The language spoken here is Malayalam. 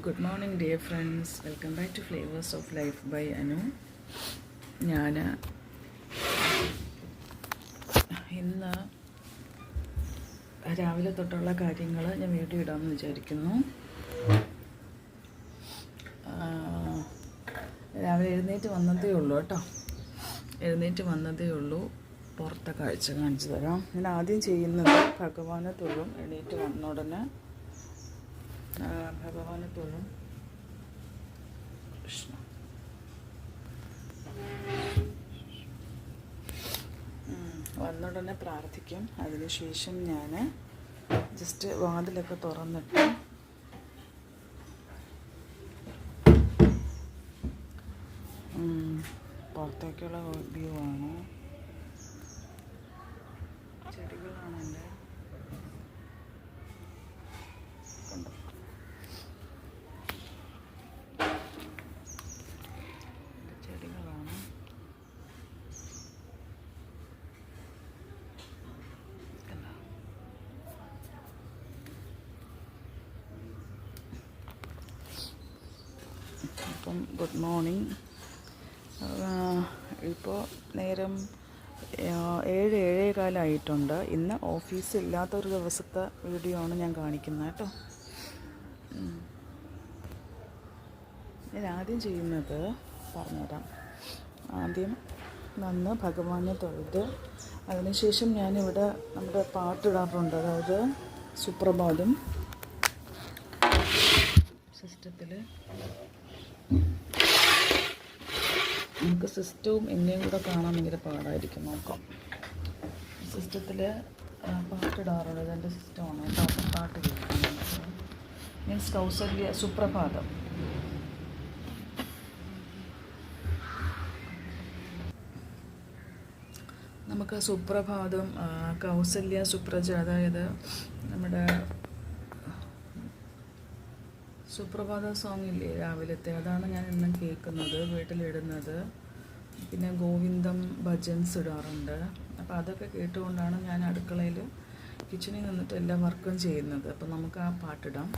Good morning dear friends, welcome back to Flavors of Life by Anu. ഞാൻ ഇന്ന് രാവിലെ തൊട്ടുള്ള കാര്യങ്ങൾ ഞാൻ വീഡിയോ ഇടാമെന്ന് വിചാരിക്കുന്നു. രാവിലെ എഴുന്നേറ്റ് വന്നതേ ഉള്ളൂ. പുറത്തെ കാഴ്ച കാണിച്ചു തരാം. ഞാൻ ആദ്യം ചെയ്യുന്നത് ഭഗവാനെ തൊഴും. എണീറ്റ് വന്ന ഉടനെ ഭഗവാനെ തൊഴും. കൃഷ്ണ വന്നുടനെ പ്രാർത്ഥിക്കും. അതിനുശേഷം ഞാൻ ജസ്റ്റ് വാതിലൊക്കെ തുറന്നിട്ട് പുറത്തേക്കുള്ള വ്യൂ ആണ്. ചെടികളാണ് എൻ്റെ കണ്ടോ. ചെടികളാണ്. അപ്പം ഗുഡ് മോർണിംഗ്. ഇപ്പോൾ നേരം 7-7:15 ഇന്ന് ഓഫീസ് ഇല്ലാത്തൊരു ദിവസത്തെ വീഡിയോ ആണ് ഞാൻ കാണിക്കുന്നത് കേട്ടോ. ഞാൻ ആദ്യം ചെയ്യുന്നത് പറഞ്ഞുതരാം. ആദ്യം വന്ന് ഭഗവാനെ തൊഴുത് അതിനുശേഷം ഞാനിവിടെ നമ്മുടെ പാട്ടിടാറുണ്ട്. അതായത് സുപ്രഭാതം സിസ്റ്റത്തിൽ. നമുക്ക് സിസ്റ്റവും എന്നെയും കൂടെ കാണാൻ ഭയങ്കര പാടായിരിക്കും. നോക്കാം. സിസ്റ്റത്തിൽ പാട്ടിടാറുണ്ട്. ഇതെൻ്റെ സിസ്റ്റമാണ്. പാട്ട് കേൾക്കാൻ മീൻസ് കൗസല്യ സുപ്രഭാതം. നമുക്ക് സുപ്രഭാതം കൗസല്യ സുപ്രജ, അതായത് നമ്മുടെ സുപ്രഭാത സോങ് ഇല്ലേ രാവിലത്തെ, അതാണ് ഞാൻ ഇന്നും കേൾക്കുന്നത്, വീട്ടിലിടുന്നത്. പിന്നെ ഗോവിന്ദം ഭജൻസ് ഇടാറുണ്ട്. അപ്പോൾ അതൊക്കെ കേട്ടുകൊണ്ടാണ് ഞാൻ അടുക്കളയിൽ കിച്ചണിൽ നിന്നിട്ട് എല്ലാ വർക്കും ചെയ്യുന്നത്. അപ്പോൾ നമുക്ക് ആ പാട്ടിടാം.